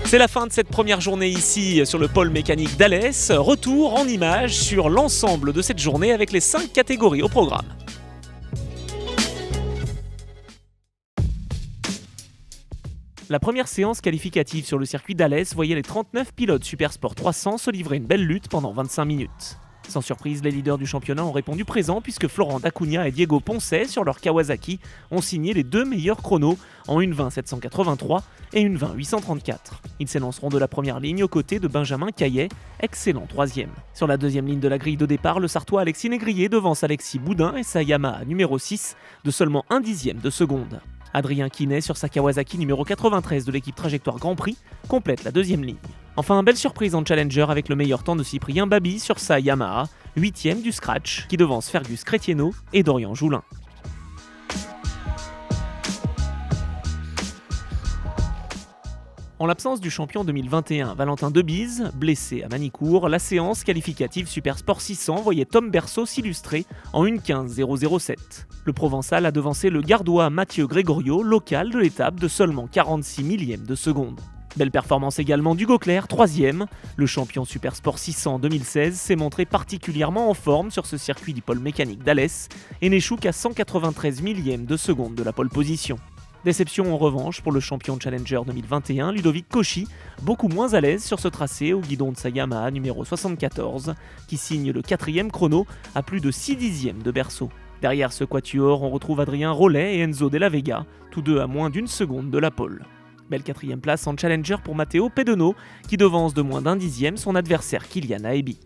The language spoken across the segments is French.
C'est la fin de cette première journée ici sur le pôle mécanique d'Alès. Retour en images sur l'ensemble de cette journée avec les 5 catégories au programme. La première séance qualificative sur le circuit d'Alès voyait les 39 pilotes Supersport 300 se livrer une belle lutte pendant 25 minutes. Sans surprise, les leaders du championnat ont répondu présent puisque Florent Dacunia et Diego Poncet, sur leur Kawasaki, ont signé les 2 meilleurs chronos en 1:20.783 et 1:20.834. Ils s'élanceront de la première ligne aux côtés de Benjamin Caillet, excellent 3e. Sur la deuxième ligne de la grille de départ, le Sartois Alexis Négrier devance Alexis Boudin et sa Yamaha numéro 6 de seulement 1/10 de seconde. Adrien Quinet, sur sa Kawasaki numéro 93 de l'équipe Trajectoire Grand Prix, complète la deuxième ligne. Enfin, belle surprise en Challenger avec le meilleur temps de Cyprien Baby sur sa Yamaha, 8e du scratch, qui devance Fergus Cretieno et Dorian Joulin. En l'absence du champion 2021 Valentin Debise, blessé à Manicourt, la séance qualificative Supersport 600 voyait Tom Berceau s'illustrer en 1:15.007. Le Provençal a devancé le Gardois Mathieu Gregorio, local de l'étape de seulement 46 millièmes de seconde. Belle performance également d'Hugo Clerc, 3e. Le champion Supersport 600 2016 s'est montré particulièrement en forme sur ce circuit du pôle mécanique d'Alès et n'échoue qu'à 193 millièmes de seconde de la pole position. Déception en revanche pour le champion Challenger 2021, Ludovic Cauchy, beaucoup moins à l'aise sur ce tracé au guidon de sa Yamaha numéro 74, qui signe le 4e chrono à plus de 6/10 de Berceau. Derrière ce quatuor, on retrouve Adrien Rollet et Enzo Della Vega, tous deux à moins d'1 seconde de la pole. Belle 4e place en Challenger pour Matteo Pedonneau, qui devance de moins d'1/10 son adversaire Kylian Aebi.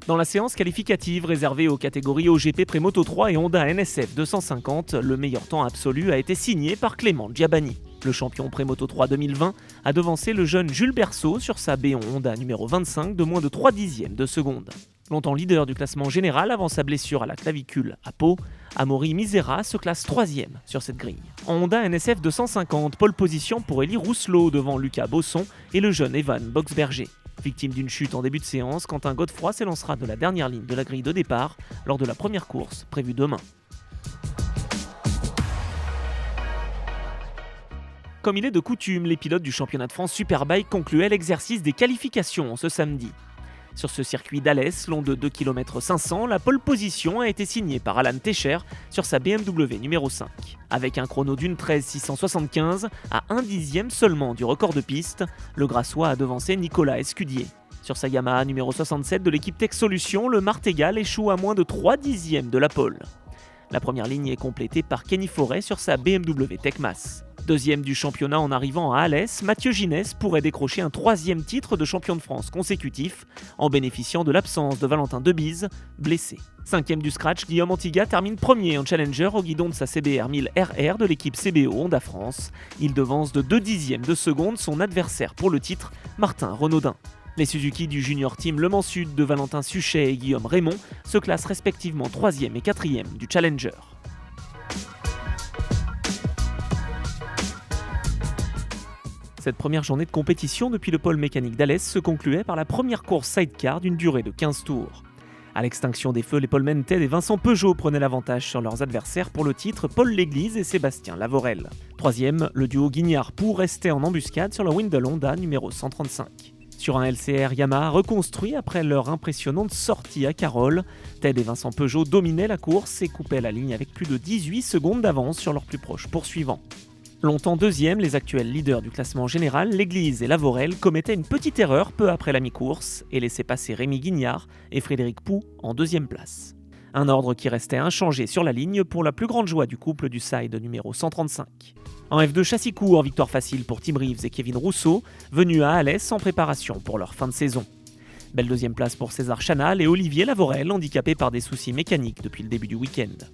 Dans la séance qualificative réservée aux catégories OGP Prémoto 3 et Honda NSF 250, le meilleur temps absolu a été signé par Clément Giabani. Le champion Prémoto 3 2020 a devancé le jeune Jules Berceau sur sa B11 Honda numéro 25 de moins de 3/10 de seconde. Longtemps leader du classement général avant sa blessure à la clavicule à Pau, Amaury Misera se classe 3e sur cette grille. En Honda NSF 250, pole position pour Élie Rousselot devant Lucas Bosson et le jeune Evan Boxberger. Victime d'une chute en début de séance, Quentin Godefroy s'élancera de la dernière ligne de la grille de départ lors de la première course prévue demain. Comme il est de coutume, les pilotes du championnat de France Superbike concluaient l'exercice des qualifications ce samedi. Sur ce circuit d'Alès, long de 2,5 km, la pole position a été signée par Alan Techer sur sa BMW numéro 5. Avec un chrono d'1:13.675 à 1/10 seulement du record de piste, le Grassois a devancé Nicolas Escudier. Sur sa Yamaha numéro 67 de l'équipe Tech Solutions, le Martégal échoue à moins de 3/10 de la pole. La première ligne est complétée par Kenny Forêt sur sa BMW Techmas. Deuxième du championnat en arrivant à Alès, Mathieu Ginès pourrait décrocher un 3e titre de champion de France consécutif en bénéficiant de l'absence de Valentin Debise, blessé. 5e du scratch, Guillaume Antiga termine premier en Challenger au guidon de sa CBR 1000 RR de l'équipe CBO Honda France. Il devance de 2/10 de seconde son adversaire pour le titre, Martin Renaudin. Les Suzuki du Junior Team Le Mans Sud de Valentin Suchet et Guillaume Raymond se classent respectivement 3e et 4e du Challenger. Cette première journée de compétition depuis le pôle mécanique d'Alès se concluait par la première course sidecar d'une durée de 15 tours. À l'extinction des feux, les Paul Mented et Vincent Peugeot prenaient l'avantage sur leurs adversaires pour le titre Paul L'Église et Sébastien Lavorel. 3e, le duo Guignard-Pou restait en embuscade sur la Windle Honda numéro 135. Sur un LCR Yamaha reconstruit après leur impressionnante sortie à Carole, Ted et Vincent Peugeot dominaient la course et coupaient la ligne avec plus de 18 secondes d'avance sur leurs plus proches poursuivants. Longtemps deuxième, les actuels leaders du classement général, l'Église et Lavorel, commettaient une petite erreur peu après la mi-course et laissaient passer Rémi Guignard et Frédéric Pou en 2e place. Un ordre qui restait inchangé sur la ligne pour la plus grande joie du couple du side numéro 135. En F2 châssis court, victoire facile pour Tim Reeves et Kevin Rousseau, venus à Alès en préparation pour leur fin de saison. Belle 2e place pour César Chanal et Olivier Lavorel, handicapés par des soucis mécaniques depuis le début du week-end.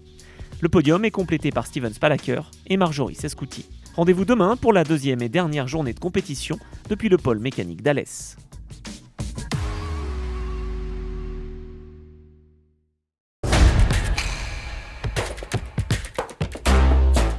Le podium est complété par Steven Spalaker et Marjorie Sescuti. Rendez-vous demain pour la 2e et dernière journée de compétition depuis le pôle mécanique d'Alès.